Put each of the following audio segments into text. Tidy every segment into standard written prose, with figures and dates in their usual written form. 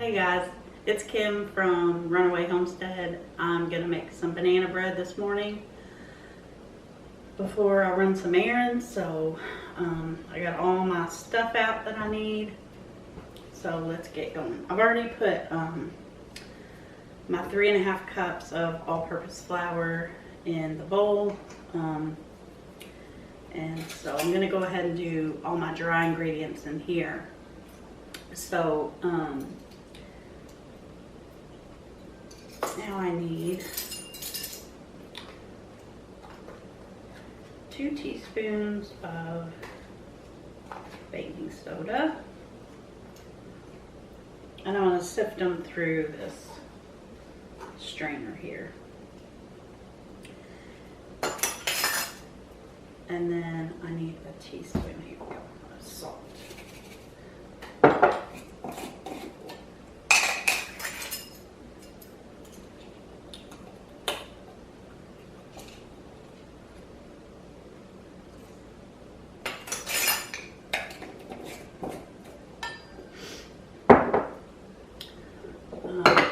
Hey guys, it's Kim from Runaway Homestead. I'm gonna make some banana bread this morning before I run some errands. So I got all my stuff out that I need. So let's get going. I've already put my 3.5 cups of all-purpose flour in the bowl. And so I'm gonna go ahead and do all my dry ingredients in here. So now I need 2 teaspoons of baking soda, and I'm going to sift them through this strainer here. And then I need a teaspoon, here we go, of salt.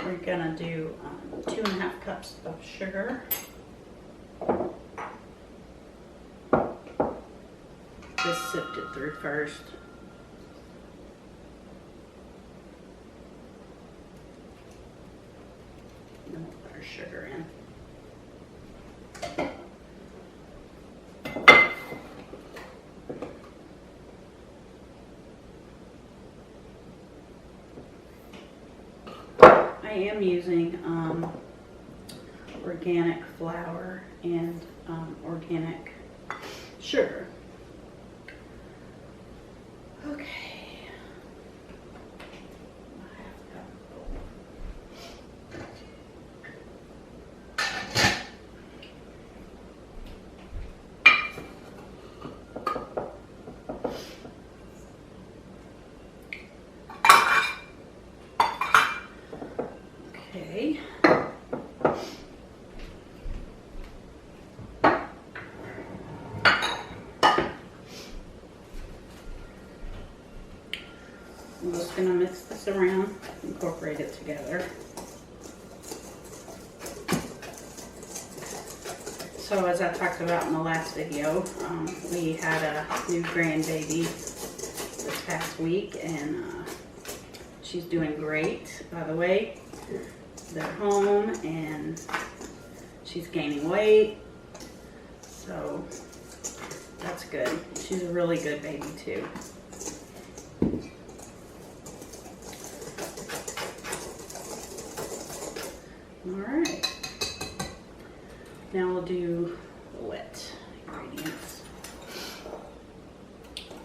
We're gonna do 2.5 cups of sugar. Just sift it through first. And then we'll put our sugar in. I am using organic flour and organic sugar. Okay. Okay. I'm just going to mix this around, incorporate it together. So as I talked about in the last video, we had a new grandbaby this past week, and she's doing great, by the way. They're home and she's gaining weight, so that's good. She's a really good baby too. Alright, now we'll do wet ingredients.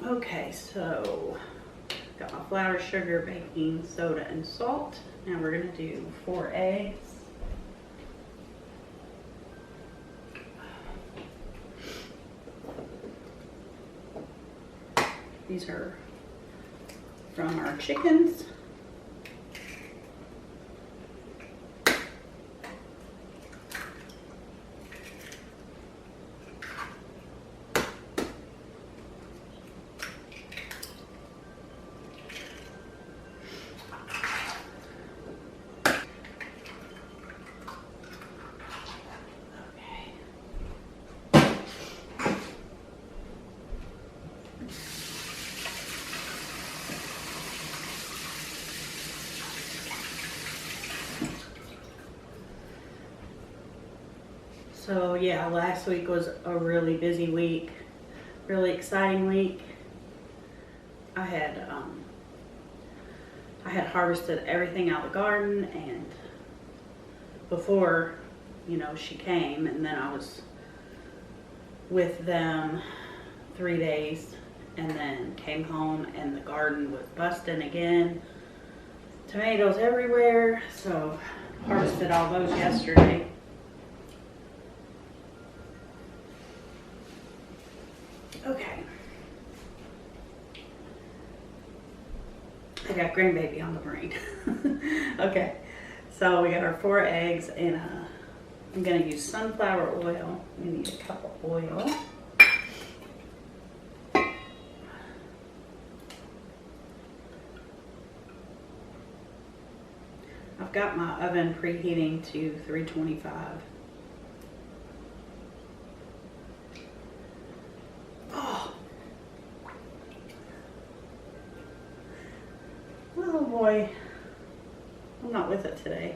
Okay, so got my flour, sugar, baking soda, and salt. Now we're going to do 4 eggs. These are from our chickens. So yeah, last week was a really busy week, really exciting week. I had harvested everything out of the garden, and before, you know, she came, and then I was with them 3 days, and then came home and the garden was busting again. Tomatoes everywhere, so harvested all those yesterday. Okay. I got grandbaby on the brain. Okay, so we got our 4 eggs, and I'm gonna use sunflower oil. We need a cup of oil. got my oven preheating to 325. Oh. Oh boy. I'm not with it today.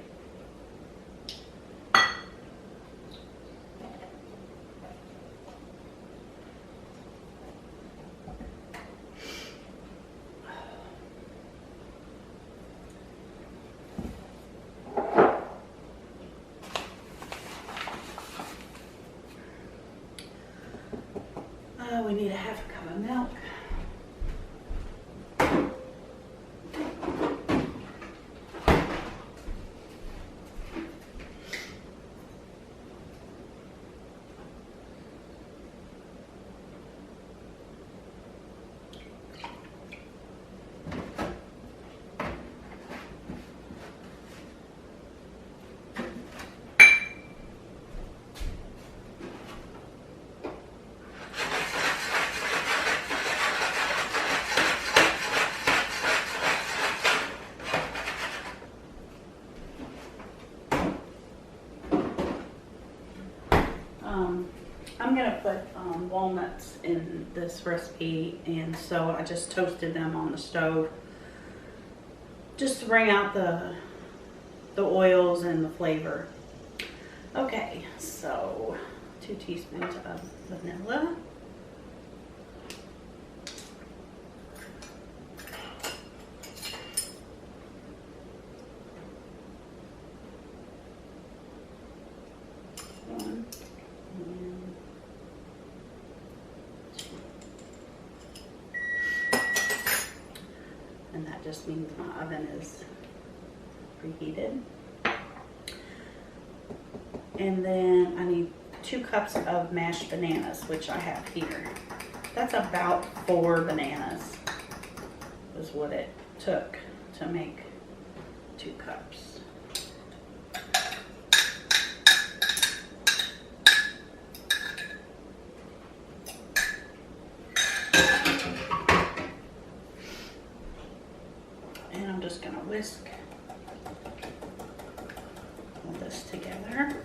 We need a half a cup of milk. I'm going to put walnuts in this recipe, and so I just toasted them on the stove just to bring out the oils and the flavor. Okay, so 2 teaspoons of vanilla. And that just means my oven is preheated. And then I need 2 cups of mashed bananas, which I have here. That's about 4 bananas is what it took to make 2 cups. Just gonna whisk all this together.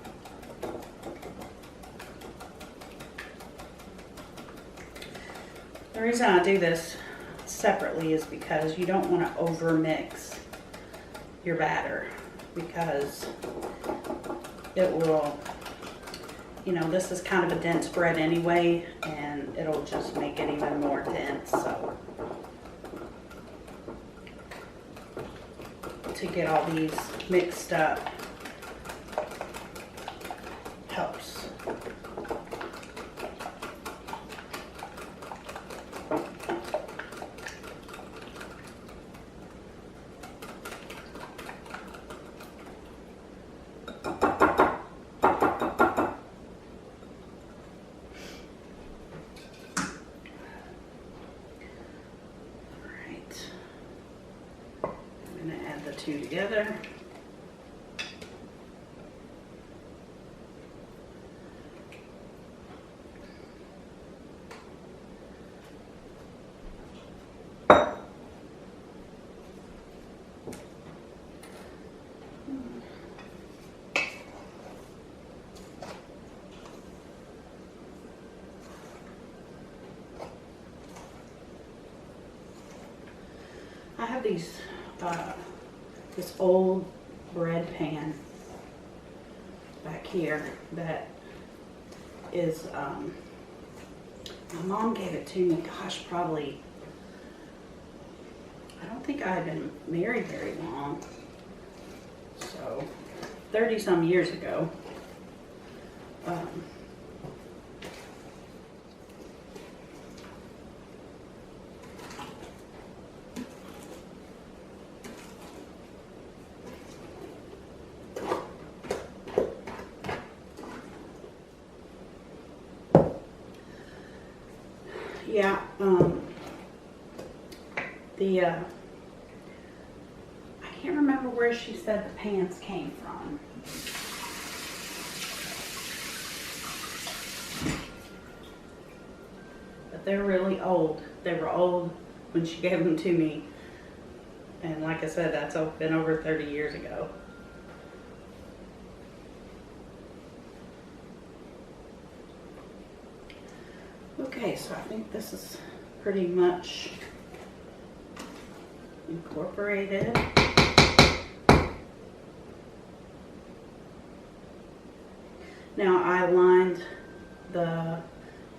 The reason I do this separately is because you don't want to over mix your batter, because it will, you know, this is kind of a dense bread anyway, and it'll just make it even more dense. So to get all these mixed up helps. The 2 together. I have these this old bread pan back here that is, my mom gave it to me, gosh, probably, I don't think I had been married very long, so 30 some years ago. Yeah, I can't remember where she said the pans came from. But they're really old. They were old when she gave them to me. And like I said, that's been over 30 years ago. Okay, so I think this is pretty much incorporated. Now I lined the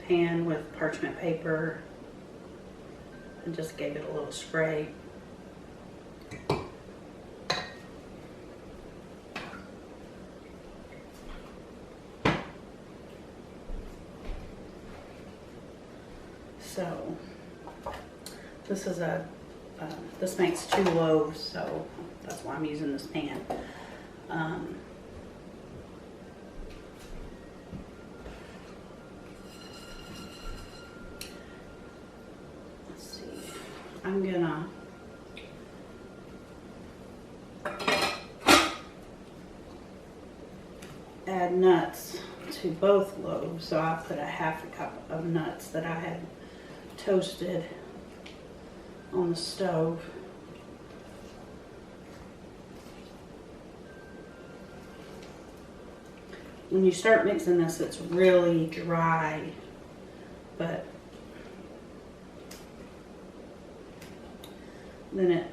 pan with parchment paper and just gave it a little spray. So this is this makes 2 loaves, so that's why I'm using this pan. Let's see. I'm gonna add nuts to both loaves, so I put a half a cup of nuts that I had toasted on the stove. When you start mixing this, it's really dry, but then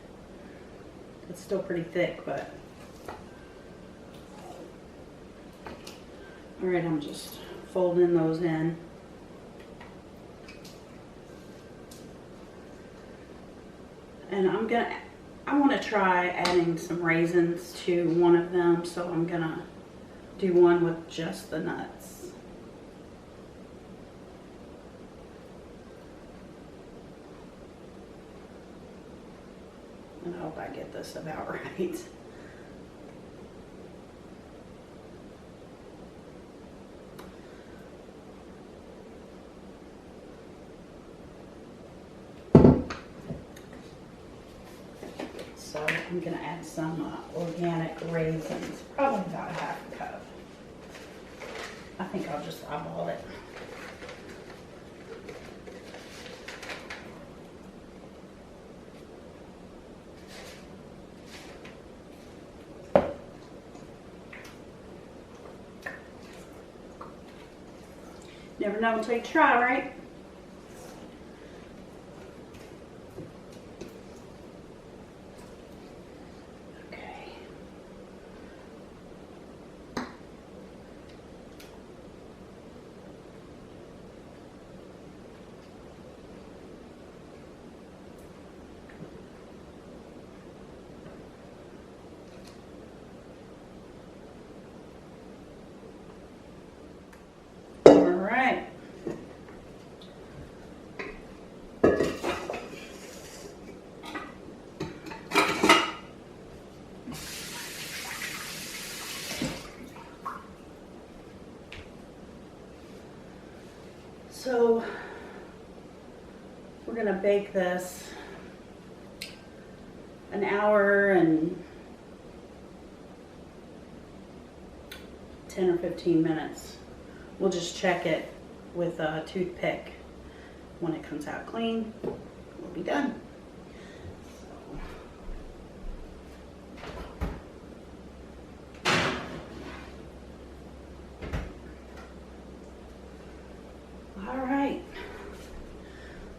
it's still pretty thick, but all right, I'm just folding those in. And I want to try adding some raisins to one of them, so I'm gonna do one with just the nuts. And I hope I get this about right. So I'm going to add some organic raisins, probably about a half a cup. I think I'll just eyeball it. Never know until you try, right? So we're going to bake this an hour and 10 or 15 minutes. We'll just check it with a toothpick. When it comes out clean, we'll be done.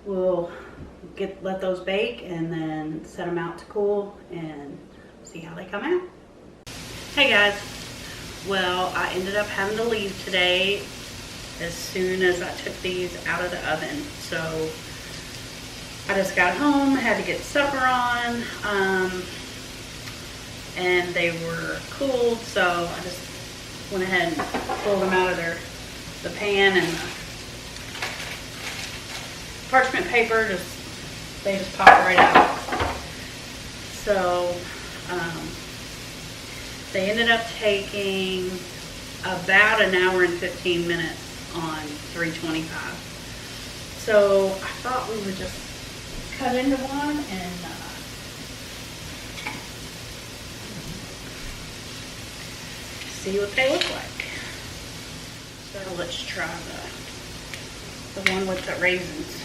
We'll let those bake and then set them out to cool and see how they come out. Hey guys, well, I ended up having to leave today as soon as I took these out of the oven. So I just got home, had to get supper on, and they were cooled, so I just went ahead and pulled them out of the pan, and parchment paper, they just pop right out. So they ended up taking about an hour and 15 minutes on 325. So I thought we would just cut into one and see what they look like. So let's try the one with the raisins.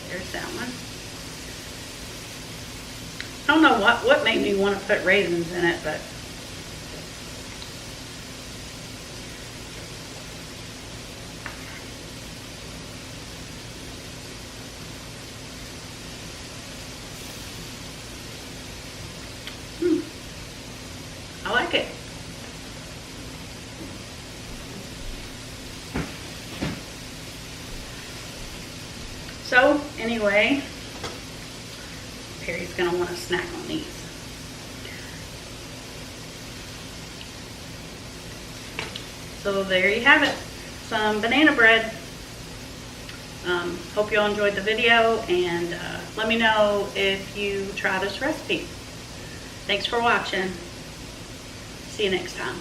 There's that one. I don't know what made me want to put raisins in it, but like it. So anyway, Perry's gonna want to snack on these. So there you have it, some banana bread. Hope you all enjoyed the video, and let me know if you try this recipe. Thanks for watching. See you next time.